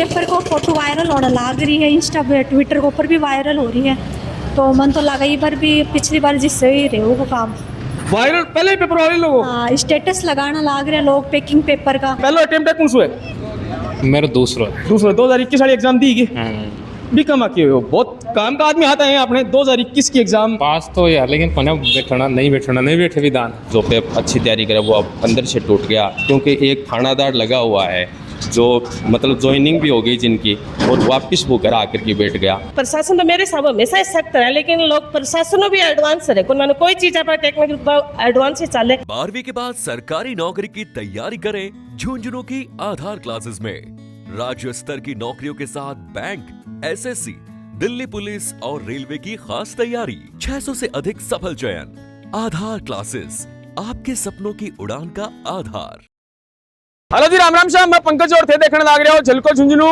Paper को photo viral होने लग रही है, इंस्टा पे ट्विटर के ऊपर भी वायरल हो रही है। तो मन तो लगा ये बार भी पिछली बार जिससे ही रहे वो काम वायरल पहले ही पेपर वायरल लोगो स्टेटस लगाना लग रहे लोग पैकिंग पेपर का। पहला अटेम्प्ट है कौन सो है? मेरा दूसरा। 2021 वाली एग्जाम दी गई भी कम किए हो, बहुत काम का आदमी आता है आपने 2021 की एग्जाम पास तो यार, लेकिन पना बैठना नहीं बैठे विधान जो पे अच्छी तैयारी करे वो अब अंदर से टूट गया, क्योंकि एक थानादार लगा हुआ है जो मतलब ज्वाइनिंग भी हो गई जिनकी, और वापस वो घर आकर के बैठ गया। प्रशासन तो मेरे हिसाब हमेशा सख्त है, लेकिन लोग प्रशासन भी एडवांस है, कोई चीज आप टेक्निकल एडवांस ही चले। 12वीं के बाद सरकारी नौकरी की तैयारी करें झुंझुनू की आधार क्लासेस में। राज्य स्तर की नौकरियों के साथ बैंक, एसएससी, दिल्ली पुलिस और रेलवे की खास तैयारी। 600 से अधिक सफल चयन। आधार क्लासेस, आपके सपनों की उड़ान का आधार। हेलो जी, राम राम शाम, मैं पंकज और थे देखने लग रहे हो झलको झुंझुनू।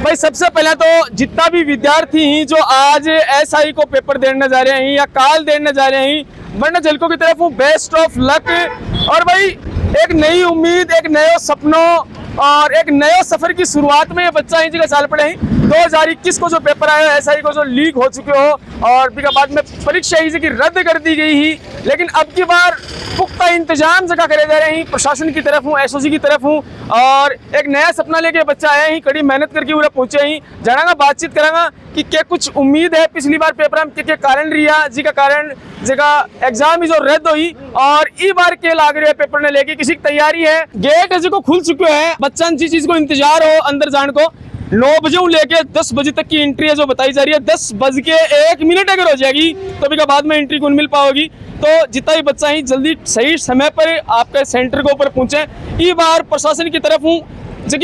भाई सबसे पहले तो जितना भी विद्यार्थी हैं जो आज एसआई को पेपर देने जा रहे हैं या काल देने जा रहे हैं, वरना झलको की तरफ हूँ, बेस्ट ऑफ लक। और भाई एक नई उम्मीद, एक नए सपनों और एक नए सफर की शुरुआत में ये बच्चा ही जगह चाल पड़े हैं। 2021 को जो पेपर आया है एसआई को जो लीक हो चुके हो और फिर बाद में परीक्षा ही की रद्द कर दी गई ही, लेकिन अब की बार पुख्ता इंतजाम जगह करे जा रहे हैं। प्रशासन की तरफ हूँ, एसओजी की तरफ हूँ और एक नया सपना लेके बच्चा आया ही, कड़ी मेहनत करके पूरा पहुंचे ही। जाना बातचीत करांगा कि क्या कुछ उम्मीद है पिछली बार पेपर में क्या कारण रिया जी का कारण जगह एग्जाम ही जो रद्द हुई और ई बार के लाग रहे पेपर ने लेके किसी की तैयारी है। गेट है जो खुल चुके हैं, बच्चा जिस चीज को इंतजार हो अंदर जाने को 9 बजे लेके 10 बजे तक की एंट्री है जो बताई जा रही है। 10:01 अगर हो जाएगी तो भी बाद में एंट्री कौन मिल पाओगी। तो जितना भी बच्चा ही जल्दी सही समय पर आपके सेंटर के ऊपर पहुंचे। ई बार प्रशासन की तरफ हूँ जो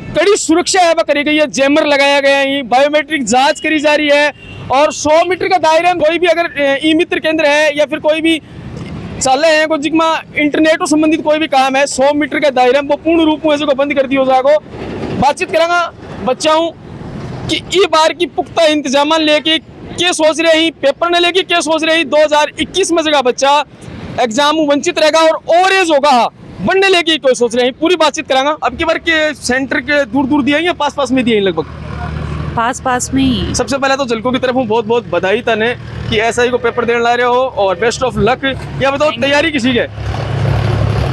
कड़ी सुरक्षा है वह करी गई है, जैमर लगाया गया है, बायोमेट्रिक जांच करी जा रही है और 100 मीटर का दायरा में कोई भी अगर ई मित्र केंद्र है या फिर कोई भी चाले हैं कोई जिसमें इंटरनेट से संबंधित कोई भी काम है 100 मीटर का दायरा में वो पूर्ण रूप में इसको बंद कर दिया जाएगा। बातचीत करांगा बच्चा हूँ कि ई बार की पुख्ता इंतजाम लेके क्या सोच रहे हैं, पेपर ने लेके क्या सोच रहे हैं। 2021 में जगह बच्चा एग्जाम वंचित रहेगा और एज होगा बनने लेके कोई सोच रहे हैं, पूरी बातचीत करांगा। अब की बार के सेंटर के दूर दिए या पास में दिए लगभग पास में ही। सबसे पहले तो झलको की तरफ हूँ, बहुत बहुत बधाई तने कि एसआई को पेपर देने ला रहे हो और बेस्ट ऑफ लक। या बताओ तैयारी किसी के?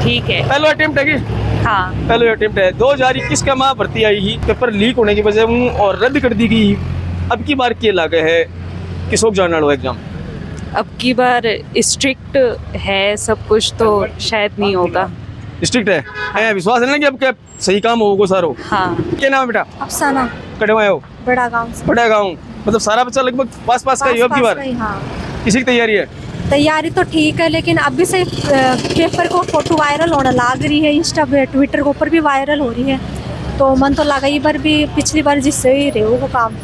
ठीक है, पहला अटेम्प्ट है कि? हाँ, पहले अटेम्प्ट है। 2021 का माह भर्ती आई ही, पेपर लीक होने की वजह हूँ और रद्द कर दी गई। अब की बार क्या लागे है किसों जानना लो एग्जाम? अब की बार स्ट्रिक्ट है सब कुछ तो शायद नहीं होगा। स्ट्रिक्ट है, विश्वास है ना कि अब क्या सही काम होगा सारो? हाँ। क्या नाम है बेटा? अफसाना, कड़वा हो? बड़ा गांव से। बड़ा गाँव, मतलब सारा बच्चा लगभग पास का ही हो। अब की बार किसी की तैयारी है? तैयारी तो ठीक है, लेकिन अभी से पेपर को फोटो वायरल होने लग रही है, इंस्टा पे ट्विटर के ऊपर भी वायरल हो रही है। तो मन तो लगा ये बार भी पिछली बार जिससे ही रहे वो काम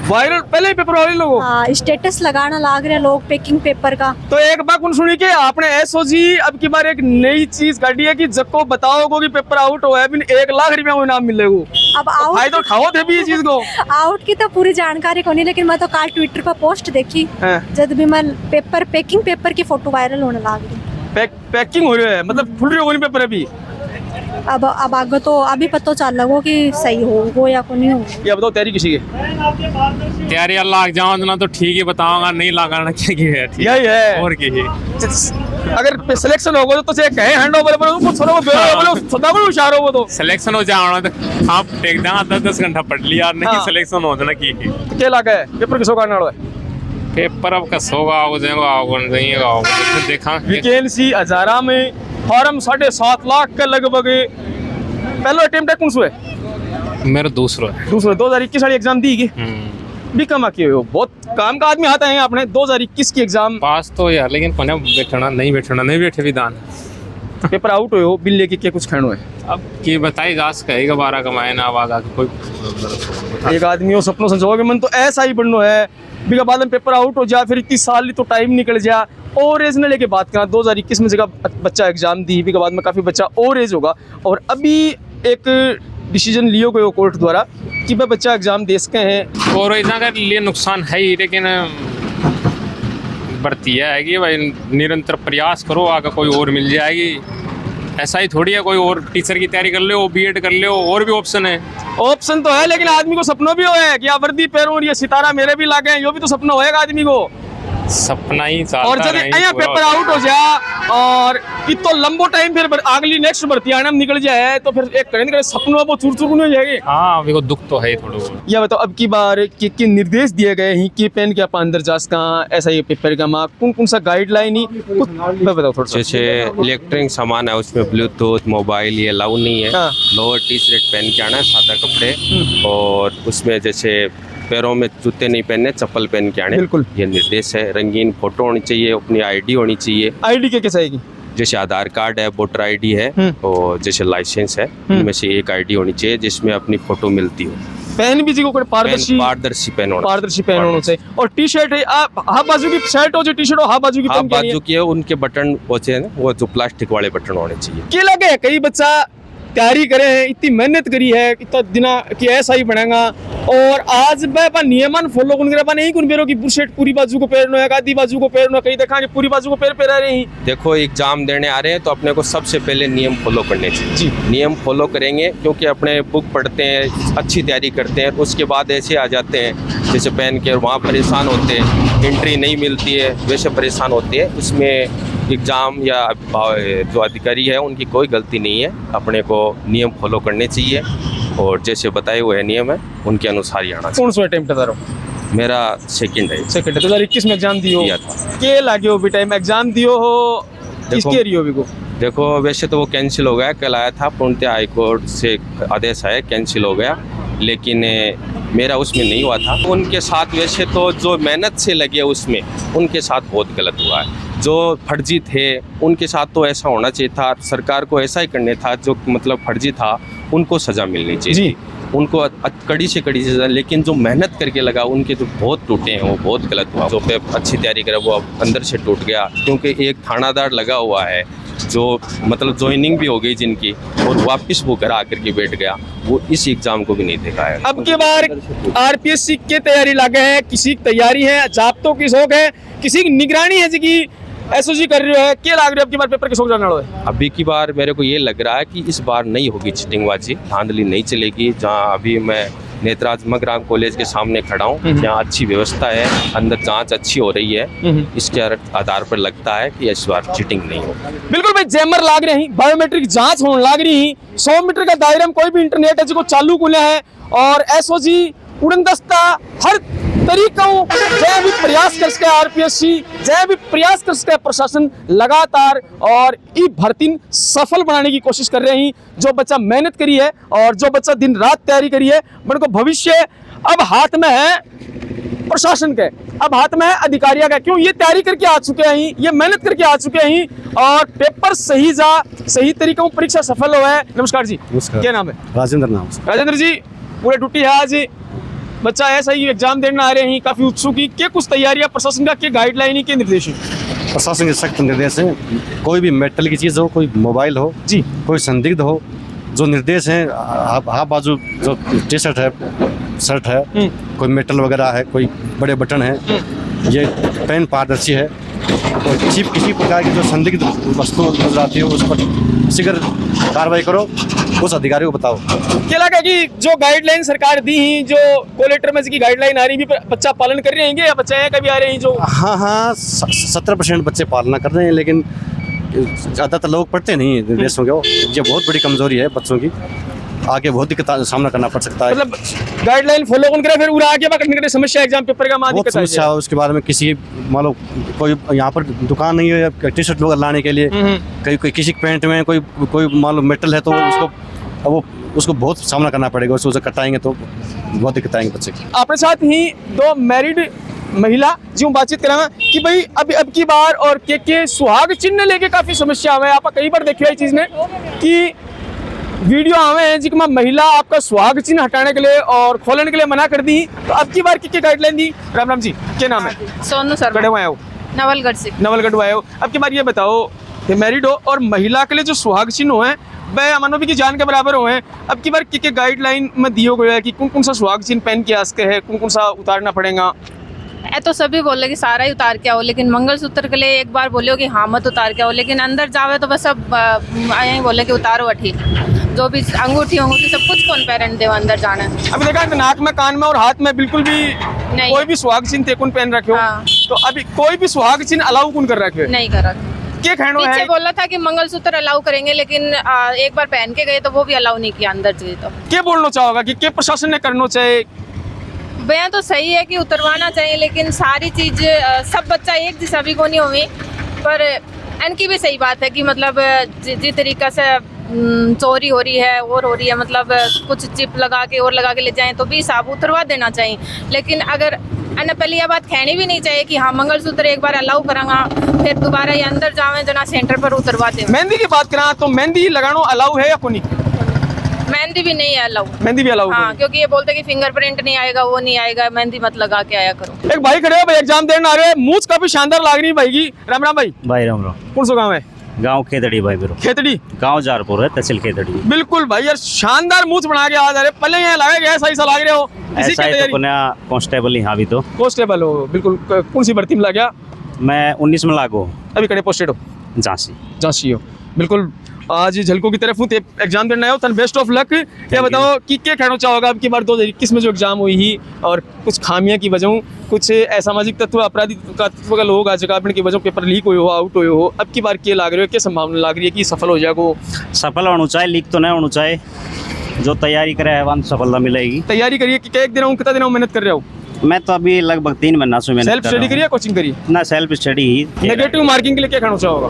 वायरल पहले ही पेपर वाले लोगों स्टेटस लगाना लग रहे लोग पैकिंग पेपर का। तो एक बात कौन सुनी कि आपने एसओजी अब की बार एक नई चीज काटी है कि जको बताओगे कि पेपर आउट हो है 1 लाख रुपया को इनाम मिलेगा। अब आउट भाई तो खाओ थे भी ये चीज को आउट की तो पूरी जानकारी को नहीं, लेकिन मैं तो कल ट्विटर पर पोस्ट देखी जब भी मैं पैकिंग पेपर की फोटो वायरल होने लग रही। पैकिंग हो रही है मतलब खुल रही होगी पेपर अभी। अब आगे तो अभी पता चल लगो कि सही हो या को नहीं हो। ये बताओ तैयारी किसी की? तैयारी लाग जाओ ना तो ठीक है, बताऊंगा नहीं लगाना क्या है। यही है और की अगर सिलेक्शन होगा तो से कहे हैंड ओवर बोलो सदा को इशारा हो तो सिलेक्शन हो जाओ तो आप टेक देना 10 घंटा पढ़ लिया नहीं सिलेक्शन हो जाना की क्या लगा है पेपर किसको करना है? पेपर अब कसो देखा वैकेंसी हजारा में फॉर्म 7.5 लाख के लगभग। पहला अटेम्प्ट है कौन सो है? मेरा दूसरा। 2021 वाली एग्जाम दी गई भी कम किए हो, बहुत काम का आदमी आता है आपने 2021 की एग्जाम पास तो यार, लेकिन पना बैठना नहीं बैठे विधान पेपर आउट हो बिल लेके क्या कुछ खानो है? अब की बताई जास कहेगा 12 कमाए ना आवाज आके कोई एक आदमी हो सपनों संजोगे मन तो ऐसा ही बनना है। बिगा बाद में पेपर आउट हो जा फिर इतनी साल तो टाइम निकल जा और एज ने लेके बात करा 2021 में जगह बच्चा एग्जाम दी बिगा बाद में काफ़ी बच्चा और एज होगा और अभी एक डिसीजन लियो गए कोर्ट द्वारा कि भाई बच्चा एग्जाम दे सके हैं और इतना का लिए नुकसान है ही, लेकिन बढ़ती है कि भाई निरंतर प्रयास करो आगे कोई और मिल जाएगी। ऐसा ही थोड़ी है, कोई और टीचर की तैयारी कर लो, बीएड कर लो, और भी ऑप्शन है। ऑप्शन तो है, लेकिन आदमी को सपनों भी होए कि आप वर्दी पहनूं और ये सितारा मेरे भी लागे, यो भी तो सपना होएगा आदमी को। सपना ही और चाहता जब नहीं, यहाँ पूरा पेपर होता है। आउट हो जाए और इतो लंबो टाइम फिर अगली नेक्स्ट भर्ती आने में निकल जाए तो फिर एक करेंगे सपनों वो चूर चूर नहीं हो जाएगी। हाँ, मेरे को दुख तो है थोड़ा बहुत। या बताओ अब की बार के निर्देश दिए गए हैं कि पेन के आप अंदर जास का ऐसा ये पेपर का माँ कौन कौन सा गाइडलाइन ही कुछ बताओ थोड़ा सा। जैसे इलेक्ट्रॉनिक सामान है उसमें ब्लूटूथ मोबाइल ये अलाउ नहीं है। हाँ। लोअर टी शर्ट पहन के आना है, सादा कपड़े, और उसमें जैसे पैरों में जूते नहीं पहनने, चप्पल पहन के आने। बिल्कुल। ये निर्देश है। रंगीन फोटो होनी चाहिए, अपनी आईडी होनी चाहिए, आईडी के कैसे आएगी? जैसे आधार कार्ड है, वोटर आईडी है, और जैसे लाइसेंस है, इनमें से एक आईडी होनी चाहिए जिसमें अपनी फोटो मिलती हो। पेन भी जी को पारदर्शी पेन होना, पारदर्शी पेन होना चाहिए। और टी शर्ट है, आप हाफ बाजू की शर्ट हो जो टी शर्ट हो हाफ बाजू की हाफ पेन क्या बाजू की है, उनके बटन होते हैं ना, वो जो प्लास्टिक वाले बटन होने चाहिए। क्या लगे कई बच्चा तैयारी करे है, इतनी मेहनत करी है, इतना दिना कि ऐसा ही बनेगा और आज मैं नियमन फॉलो कौन करे नहीं कौन पेरो कि बुशर्ट पूरी बाजू को पहनो है, आधी बाजू को पहनो, कहीं देखा कि पूरी बाजू को पहना रहे हैं। देखो एग्जाम देने आ रहे हैं तो अपने को सबसे पहले नियम फॉलो करने चाहिए जी। नियम फॉलो करेंगे क्योंकि अपने बुक पढ़ते हैं, अच्छी तैयारी करते हैं, उसके बाद ऐसे आ जाते हैं जैसे पहन के वहाँ परेशान होते हैं, एंट्री नहीं मिलती है, वैसे परेशान होते हैं। उसमें एग्ज़ाम या जो अधिकारी है उनकी कोई गलती नहीं है, अपने को नियम फॉलो करने चाहिए और जैसे बताए हुए नियम है उनके अनुसार ही आना चाहिए। कौन सा अटेम्प्ट था? मेरा सेकंड है। सेकंड 2021 में एग्जाम दियो दिया था। के लागे हो भी टाइम एग्जाम दियो हो किसके रियो भी को? देखो वैसे तो वो कैंसिल हो गया, कल आया था पूर्णतः हाई कोर्ट से आदेश आया, कैंसिल हो गया, लेकिन मेरा उसमें नहीं हुआ था। उनके साथ वैसे तो जो मेहनत से लगे उसमें उनके साथ बहुत गलत हुआ है। जो फर्जी थे उनके साथ तो ऐसा होना चाहिए था, सरकार को ऐसा ही करने था, जो मतलब फर्जी था उनको सज़ा मिलनी चाहिए, उनको कड़ी से कड़ी सज़ा। लेकिन जो मेहनत करके लगा उनके तो बहुत टूटे हैं, वो बहुत गलत हुआ। जो पे अच्छी तैयारी करे वो अंदर से टूट गया क्योंकि एक थानादार लगा हुआ है जो मतलब ज्वाइनिंग भी हो गई जिनकी, और वापस वो घर आकर के बैठ गया, वो इस एग्जाम को भी नहीं देखा है। अब की बार आरपीएससी की तैयारी लगे है, किसी की तैयारी है, जाब्तों की शौक है, किसी की निगरानी है जी की एसओजी कर रही है, क्या लग रहा है अब की बार पेपर के शौक जाना है? अभी की बार मेरे को ये लग रहा है कि इस बार नहीं होगी चीटिंगबाजी, धांधली नहीं चलेगी। जहाँ अभी मैं नेत्राज मगराम कॉलेज के सामने खड़ा हूँ, जहाँ अच्छी व्यवस्था है, अंदर जांच अच्छी हो रही है, इसके आधार पर लगता है कि इस बार चीटिंग नहीं होगी। बिल्कुल भाई, जैमर लाग रहे हैं, बायोमेट्रिक जांच होने लग रही है, 100 मीटर का दायरे में कोई भी इंटरनेट है जो चालू खुले है और एसओजी उड़न दस्ता हर तरीकों जय भी प्रयास कर सके आरपीएससी, जय भी प्रयास कर सके प्रशासन लगातार और ई भर्ती सफल बनाने की कोशिश कर रहे हैं। जो बच्चा मेहनत करी है और जो बच्चा दिन रात तैयारी करी है, उनको भविष्य अब हाथ में है प्रशासन के, अब हाथ में है अधिकारियों का। क्यों? ये तैयारी करके आ चुके हैं, ये मेहनत करके आ चुके हैं और पेपर सही तरीकों परीक्षा सफल हुआ है। नमस्कार जी, क्या नाम है? राजेंद्र नाम। राजेंद्र जी, पूरे ड्यूटी है आज, बच्चा ऐसा ही एग्जाम देने आ रहे हैं, काफी उत्सुक ही, क्या कुछ तैयारियां प्रशासन का, क्या गाइडलाइन के निर्देश है? प्रशासन के सख्त निर्देश है, कोई भी मेटल की चीज़ हो, कोई मोबाइल हो जी, कोई संदिग्ध हो, जो निर्देश हैं हाफ बाजू जो टी शर्ट है, शर्ट है, कोई मेटल वगैरह है, कोई बड़े बटन है, ये पेन पारदर्शी है, और किसी प्रकार की जो संदिग्ध वस्तु नजर आती है उस पर शीघ्र कार्रवाई करो, उस अधिकारी को बताओ। क्या लगा कि जो गाइडलाइन सरकार दी ही, जो कोलेक्टर में की गाइडलाइन आ रही भी बच्चा पालन कर रहे हैं या बच्चे हैं कभी आ रहे हैं जो? हाँ 70% बच्चे पालना कर रहे हैं, लेकिन ज़्यादातर लोग पढ़ते नहीं है निर्देशों के। ये बहुत बड़ी कमजोरी है बच्चों की, आगे बहुत दिक्कत सामना करना पड़ सकता है। मतलब गाइडलाइन फॉलो कौन करे फिर उड़ा आगे करने समस्या एग्जाम पेपर का बहुत समस्या है उसके बारे में। किसी मान लो कोई यहाँ पर दुकान नहीं है टी शर्ट वगैरह लाने के लिए, कोई किसी पैंट में कोई मान लो मेटल है तो उसको बहुत सामना करना पड़ेगा, उसे कटाएंगे तो बहुत दिक्कत आएंगे बच्चे की। अपने साथ ही 2 मैरिड महिला जो बातचीत कराना कि भाई अब की बार और के सुहाग चिन्ह लेके काफी समस्या हुआ है। आप कई बार देखिए चीज ने कि वीडियो आवे हैं जिसमें महिला आपका सुहाग चिन्ह हटाने के लिए और खोलने के लिए मना कर दी, तो अब की बार की गाइडलाइन दी? राम राम जी, क्या नाम है? सोनू सर, कड़े आए हो? नवलगढ़ से। नवलगढ़ आए हो। अब की बार ये बताओ कि मैरिड हो और महिला के लिए जो सुहाग चिन्ह हो है वह अमानो भी की जान के बराबर हो हैं, अब की बार के गाइडलाइन में दियो गया है कि कौन कौन सा सुहाग चिन्ह पहन के आ सके है, कौन कौन सा उतारना पड़ेगा? तो सभी बोले कि सारा ही उतार के आओ, लेकिन मंगलसूत्र के लिए एक बार बोले कि हाँ मत उतार के आओ, लेकिन अंदर जावे तो बस सब यही बोले कि उतारो अठी, जो भी अंगूठी सब कुछ कौन पेरेंट दे अंदर जाना है। अभी देखा नाक में, कान में और हाथ में बिल्कुल भी नहीं। कोई भी सुहाग चिन्ह तेकुन पहन रखे हो। हाँ। तो अभी कोई भी सुहाग चिन्ह अलाउ कौन कर रखे हो? नहीं करा। क्या कहना पीछे है? बोला था कि मंगलसूत्र अलाउ करेंगे, लेकिन एक बार पहन के गए तो वो भी अलाउ नहीं किया अंदर गए तो। क्या बोलना चाहोगा कि क्या प्रशासन ने करना चाहिए? बयां तो सही है कि उतरवाना चाहिए, लेकिन सारी चीज सब बच्चा एक जैसा भी को नहीं हुई, पर इनकी भी सही बात है कि मतलब जिस तरीका से चोरी हो रही है और हो रही है, मतलब कुछ चिप लगा के और लगा के ले जाएं तो भी साहब उतरवा देना चाहिए। लेकिन अगर अन्य पहले यह बात कहनी भी नहीं चाहिए कि हाँ मंगलसूत्र एक बार अलाउ करांगा, फिर दोबारा ये अंदर जावे जना सेंटर पर उतरवा दे। मेहंदी की बात करा तो मेहंदी लगाना अलाउ है या कोनी? मेहंदी भी नहीं है अलाउ। मेहंदी भी अलाउ? हाँ, क्योंकि ये बोलते कि फिंगरप्रिंट नहीं आएगा, वो नहीं आएगा, मेहंदी मत लगा के आया करो। एक भाई खड़े हो भाई, एग्जाम देने आ रहे हैं, मूछ काफी शानदार लग रही है भाई की। राम राम भाई। भाई राम राम। कौन सा गाँव है? गांव खेतड़ी भाई मेरा। खेतड़ी गांव जारपुर है, तहसील खेतड़ी। बिल्कुल भाई यार, शानदार मूछ बना के आ रहे, पहले यहाँ लगा गया ऐसा लग रहे हो। ऐसा है तो कांस्टेबल यहाँ भी तो कांस्टेबल हो। बिल्कुल। कौन सी भर्ती में लग गया? मैं 19 में लागू। अभी कड़े पोस्टेड हो? झांसी हो। बिल्कुल। आज झलको की तरफ हूँ, एग्जाम देने आए हो, तन बेस्ट ऑफ लक। ये बताओ कि क्या कहना चाहोगा अब की बार 2021 में जो एग्जाम हुई ही, और कुछ खामियां की वजह, कुछ असामाजिक तत्व, आपराधिक तत्व का लोग आज की वजह पेपर लीक हुए हो, आउट हुए हो, अब की बार क्या लग रही है, क्या संभावना लग रही है कि सफल हो जाएगा? सफल होना चाहिए, लीक तो नहीं होना चाहिए। जो तैयारी करे है वहाँ सफलता मिलेगी। तैयारी करिए कि एक दिन हूँ, कितना दिन मेहनत कर रहे हो? मैं तो अभी लगभग 3 महीना से मेहनत सेल्फ स्टडी करिए, कोचिंग करिए? ना, सेल्फ स्टडी ही। नेगेटिव मार्किंग के लिए क्या कहना चाहोगा?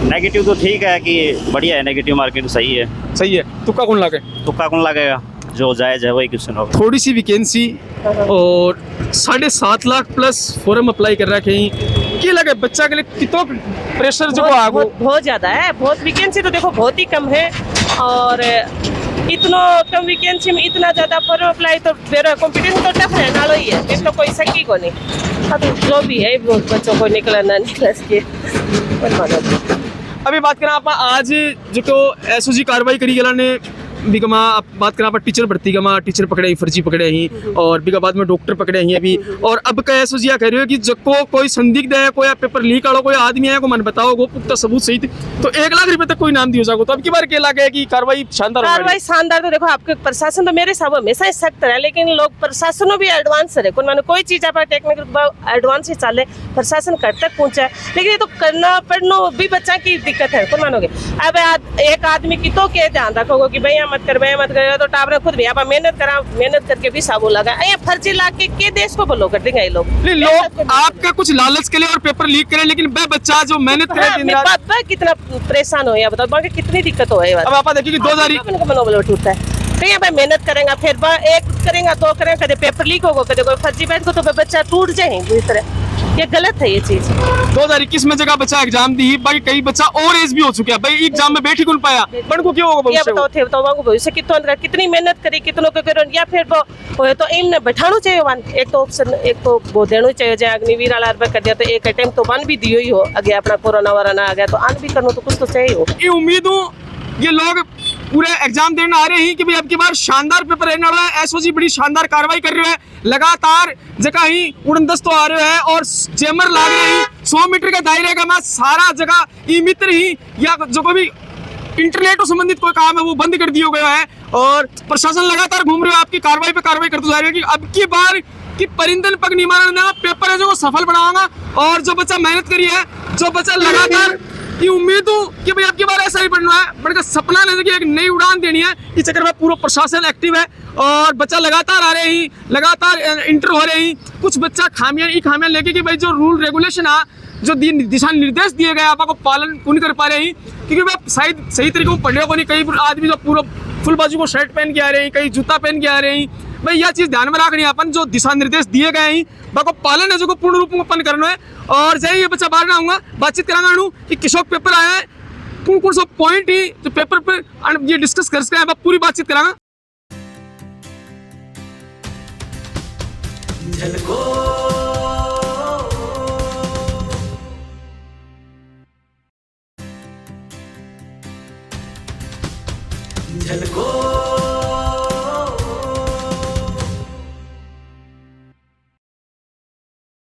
नेगेटिव तो ठीक है कि बढ़िया है, नेगेटिव मार्किंग सही है। सही है। तुक्का कौन लगे? तुक्का कौन लगेगा? जो जायज है वही क्वेश्चन होगा। थोड़ी सी वैकेंसी और 7.5 लाख प्लस फॉर्म अप्लाई कर रखे हैं, क्या लगे बच्चा के लिए कितना प्रेशर जो आगो? बहुत ज़्यादा है। बहुत वैकेंसी तो देखो बहुत ही कम है, और इतना कम वैकेंसी में इतना ज़्यादा फॉर्म अप्लाई तो फिर कॉम्पिटिशन तो टफ रहने वाला ही है, फिर तो कोई सकी को नहीं। अब जो भी है बच्चों को निकला ना निकला इसके। अभी बात करें आप आज जो एसओजी कार्रवाई करी गया ने बिगमा, आप बात करें आप टीचर भर्ती गमा, टीचर पकड़े ही, फर्जी पकड़े ही, और बिगा बाद में डॉक्टर पकड़े ही अभी। और अब का एसओजी कह रहे हो कि जो कोई संदिग्ध है, कोई पेपर लीक वाला कोई आदमी है, को मन बताओ वो पुख्ता सबूत सही तो 1 लाख रुपए तक कोई नाम दिया जाएगा। तो अब की बार क्या लगा है कि कार्रवाई शानदार? कार्रवाई शानदार तो देखो, आपके प्रशासन तो मेरे हिसाब हमेशा ही सख्त है, लेकिन लोग प्रशासन भी एडवांस है। कोई चीज आप टेक्निकल एडवांस ही चले, प्रशासन कर तक पहुंचा है, लेकिन ये तो करना पड़ना भी बच्चा की दिक्कत है। कौन मानोगे? अब एक आदमी की तो क्या ध्यान रखोगे कि भैया मत कर, भैया मत कर, तो टावर खुद भी आप मेहनत करा, मेहनत करके भी साबु लगा। ये फर्जी ला के देश को बोलो कर देंगे ये लोग। लोग आपका कुछ लालच के लिए और पेपर लीक करें, लेकिन वह बच्चा जो मेहनत करे कितना परेशान हो, बताओ बाकी कितनी दिक्कत हो। अब आप देखिए कि 2000 मनोबल उठता है, कहीं भाई मेहनत करेंगे, फिर एक करेंगे तो करेंगे, कदे पेपर लीक होगा, कदे कोई फर्जी बैठ को तो बच्चा टूट जाए इस तरह। ये गलत है ये चीज। 2021 में जगह बच्चा एग्जाम दी, भाई कई बच्चा और एज भी हो चुका है, भाई एग्जाम में बैठ ही कौन पाया, पण को क्यों होगा? ये बताओ भविष्य कितनी मेहनत करी, कितनों को करो, या फिर वो तो इनने बैठाना चाहिए वन। एक तो ऑप्शन, एक तो वो देना चाहिए, जो अग्निवीर वाला कर दिया तो एक अटेम्प्ट तो वन भी दियो ही हो, आगे अपना कोरोना वराना आ गया तो आन भी करना तो कुछ तो चाहिए हो। ये उम्मीद हूँ ये लोग पूरे एग्जाम देने आ रहे हैं कि भाई अब की बार शानदार पेपर रहने वाला है। एसओजी बड़ी शानदार कार्रवाई कर रहे हैं, लगातार जगह ही उड़नदस्त आ रहे हैं और जेमर लाग रहे हैं। 100 मीटर का दायरे का मैं सारा जगह ई मित्र ही या जो कोई भी इंटरनेट से संबंधित कोई काम है वो बंद कर दिया गया है, और प्रशासन लगातार घूम रहे हो, आपकी कार्रवाई पे कार्रवाई करते जा रहे हैं कि अब की बार कि परिंदन पग निवारण पेपर है जो वो सफल बनाऊंगा। और जो बच्चा मेहनत करी है, जो बच्चा लगातार ये उम्मीद हूँ कि भाई आपकी बार ऐसा ही बनना है, बड़ा सपना लेने की एक नई उड़ान देनी है। इस चक्कर में पूरा प्रशासन एक्टिव है और बच्चा लगातार आ रहे ही, लगातार इंटर हो रहे ही। कुछ बच्चा खामियां लेके कि भाई जो रूल रेगुलेशन है, जो दिशा निर्देश दिए गए आपको पालन नहीं कर पा रहे हैं, क्योंकि भाई शायद सही तरीके से पढ़ने को नहीं। कई आदमी जो पूरा फुल बाजू को शर्ट पहन के आ रहे हैं, कई जूता पहन के आ रहे हैं। भाई यह चीज़ ध्यान में रखनी है, अपन जो दिशा निर्देश दिए गए हैं बाको पालन है जो को पूर्ण रूप में अपन करना है। और जय ये बच्चा बाहर ना आऊँगा, बातचीत कराना कि किशोर पेपर आया है, कौन सा पॉइंट ही जो पेपर पर ये डिस्कस कर सकते हैं, पूरी बातचीत कराना। झलको